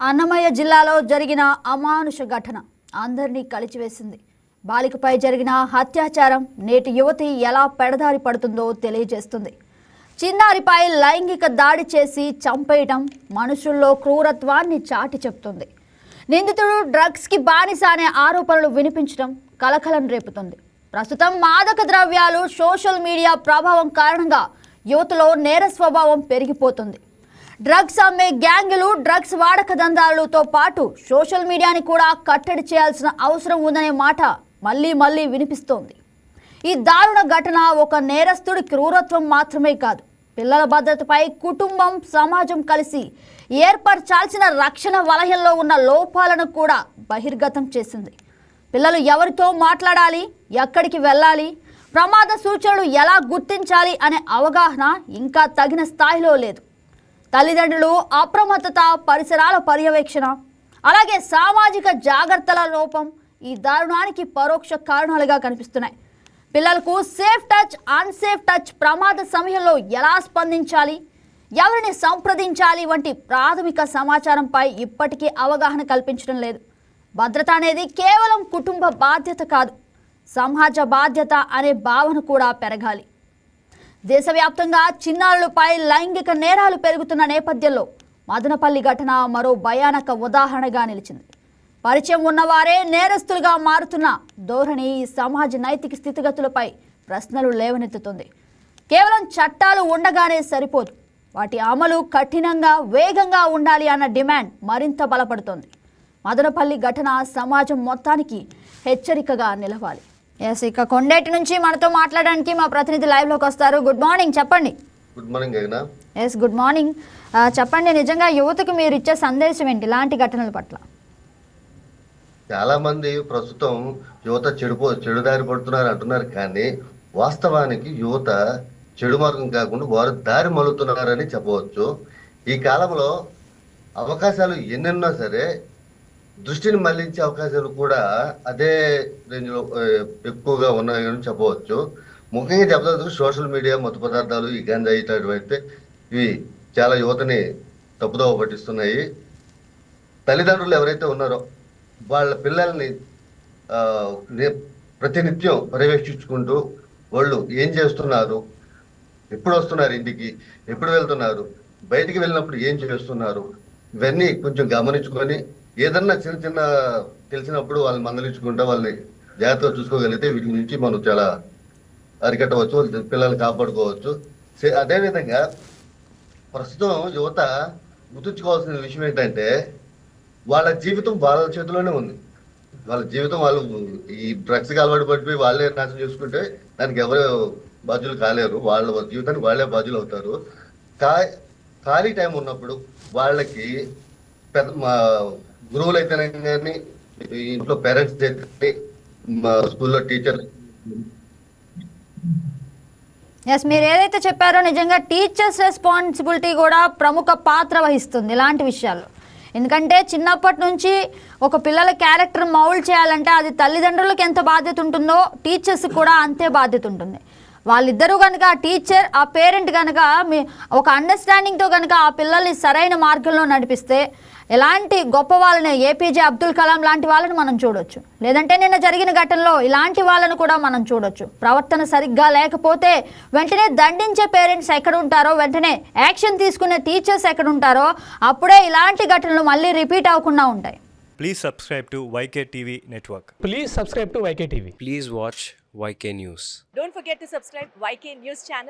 అన్నమయ్య జిల్లాలో జరిగిన అమానుష ఘటన అందరినీ కలిచివేసింది. బాలికపై జరిగిన అత్యాచారం నేటి యువతి ఎలా పెడదారి పడుతుందో తెలియజేస్తుంది. చిన్నారిపై లైంగిక దాడి చేసి చంపేయటం మనుషుల్లో క్రూరత్వాన్ని చాటి చెప్తుంది. నిందితుడు డ్రగ్స్కి బానిస అనే ఆరోపణలు వినిపించడం కలకలం రేపుతుంది. ప్రస్తుతం మాదక ద్రవ్యాలు సోషల్ మీడియా ప్రభావం కారణంగా యువతలో నేర స్వభావం పెరిగిపోతుంది. డ్రగ్స్ అమ్మే గ్యాంగులు, డ్రగ్స్ వాడక దందాలతో పాటు సోషల్ మీడియాని కూడా కట్టడి చేయాల్సిన అవసరం ఉందనే మాట మళ్ళీ మళ్ళీ వినిపిస్తోంది. ఈ దారుణ ఘటన ఒక నేరస్తుడి క్రూరత్వం మాత్రమే కాదు, పిల్లల భద్రతపై కుటుంబం, సమాజం కలిసి ఏర్పరచాల్సిన రక్షణ వలయంలో ఉన్న లోపాలను కూడా బహిర్గతం చేసింది. పిల్లలు ఎవరితో మాట్లాడాలి, ఎక్కడికి వెళ్ళాలి, ప్రమాద సూచనలు ఎలా గుర్తించాలి అనే అవగాహన ఇంకా తగిన స్థాయిలో లేదు. తల్లిదండ్రులు అప్రమత్తత, పరిసరాల పర్యవేక్షణ, అలాగే సామాజిక జాగ్రత్తల లోపం ఈ దారుణానికి పరోక్ష కారణాలుగా కనిపిస్తున్నాయి. పిల్లలకు సేఫ్ టచ్, అన్సేఫ్ టచ్, ప్రమాద సమయంలో ఎలా స్పందించాలి, ఎవరిని సంప్రదించాలి వంటి ప్రాథమిక సమాచారంపై ఇప్పటికీ అవగాహన కల్పించడం లేదు. భద్రత అనేది కేవలం కుటుంబ బాధ్యత కాదు, సమాజ బాధ్యత అనే భావన కూడా పెరగాలి. దేశవ్యాప్తంగా చిన్నారులపై లైంగిక నేరాలు పెరుగుతున్న నేపథ్యంలో మదనపల్లి ఘటన మరో భయానక ఉదాహరణగా నిలిచింది. పరిచయం ఉన్నవారే నేరస్తులుగా మారుతున్న ధోరణి ఈ సమాజ నైతిక స్థితిగతులపై ప్రశ్నలు లేవనెత్తుతుంది. కేవలం చట్టాలు ఉండగానే సరిపోదు, వాటి అమలు కఠినంగా, వేగంగా ఉండాలి అన్న డిమాండ్ మరింత బలపడుతోంది. మదనపల్లి ఘటన సమాజం మొత్తానికి హెచ్చరికగా నిలవాలి. ఎస్, ఇక కొండేటి నుంచి మనతో మాట్లాడడానికి మా ప్రతినిధి లైవ్లోకి వస్తారు. గుడ్ మార్నింగ్, చెప్పండి. Good morning. Yes, good morning. చెప్పండి, నిజంగా యువతకు మీరు ఇచ్చే సందేశం ఏంటి ఇలాంటి ఘటనల పట్ల? చాలా మంది ప్రస్తుతం యువత చెడుదారి పడుతున్నారు అంటున్నారు, కానీ వాస్తవానికి యువత చెడు మార్గం కాకుండా వారు దారి మలుతున్నారని చెప్పవచ్చు. ఈ కాలంలో అవకాశాలు ఎన్నెన్నో సరే దృష్టిని మళ్లించే అవకాశాలు కూడా అదే రేంజ్లో ఎక్కువగా ఉన్నాయని చెప్పవచ్చు. ముఖ్యంగా చెప్పదలుచుకు సోషల్ మీడియా, మత్తు పదార్థాలు, ఈ గంజాయి ఇట్లాంటివైతే ఇవి చాలా యువతని తప్పుదోవ పట్టిస్తున్నాయి. తల్లిదండ్రులు ఎవరైతే ఉన్నారో వాళ్ళ పిల్లల్ని ప్రతినిత్యం పర్యవేక్షించుకుంటూ వాళ్ళు ఏం చేస్తున్నారు, ఎప్పుడు వస్తున్నారు ఇంటికి, ఎప్పుడు వెళ్తున్నారు, బయటికి వెళ్ళినప్పుడు ఏం చేస్తున్నారు, ఇవన్నీ కొంచెం గమనించుకొని ఏదన్నా చిన్న చిన్న తెలిసినప్పుడు వాళ్ళని మందలించుకుంటా వాళ్ళని జాగ్రత్తగా చూసుకోగలిగితే వీటి నుంచి మనం చాలా అరికట్టవచ్చు, పిల్లల్ని కాపాడుకోవచ్చు. అదేవిధంగా ప్రస్తుతం యువత గుర్తుంచుకోవాల్సిన విషయం ఏంటంటే వాళ్ళ జీవితం వాళ్ళ చేతిలోనే ఉంది. వాళ్ళ జీవితం వాళ్ళు ఈ డ్రగ్స్కి అలవాటు పడిపోయి వాళ్ళే నాశనం చేసుకుంటే దానికి ఎవరు బాధ్యులు కాలేరు. వాళ్ళ జీవితానికి వాళ్ళే బాధ్యులు అవుతారు. ఖాళీ టైం ఉన్నప్పుడు వాళ్ళకి గురువులు అయితేనే కానీ, ఇంట్లో పేరెంట్స్ అయితే, స్కూల్లో టీచర్. ఎస్, మీరు ఏదైతే చెప్పారో నిజంగా టీచర్స్ రెస్పాన్సిబిలిటీ కూడా ప్రముఖ పాత్ర వహిస్తుంది ఇలాంటి విషయాల్లో. ఎందుకంటే చిన్నప్పటి నుంచి ఒక పిల్లల క్యారెక్టర్ మౌల్డ్ చేయాలంటే అది తల్లిదండ్రులకు ఎంత బాధ్యత ఉంటుందో టీచర్స్కి కూడా అంతే బాధ్యత ఉంటుంది. వాళ్ళిద్దరూ కనుక, ఆ టీచర్, ఆ పేరెంట్ కనుక ఒక అండర్స్టాండింగ్తో కనుక ఆ పిల్లల్ని సరైన మార్గంలో నడిపిస్తే ఎలాంటి గొప్ప వాళ్ళని, ఏపీజే అబ్దుల్ కలాం లాంటి వాళ్ళని మనం చూడొచ్చు. లేదంటే నిన్న జరిగిన ఘటనలో ఇలాంటి వాళ్ళను కూడా మనం చూడొచ్చు. ప్రవర్తన సరిగ్గా లేకపోతే వెంటనే దండించే పేరెంట్స్ ఎక్కడ ఉంటారో, వెంటనే యాక్షన్ తీసుకునే టీచర్స్ ఎక్కడ ఉంటారో అప్పుడే ఇలాంటి ఘటనలు మళ్ళీ రిపీట్ అవ్వకుండా ఉంటాయి. Please subscribe to YK TV Network. Please subscribe to YK TV. Please watch YK News. Don't forget to subscribe YK News channel.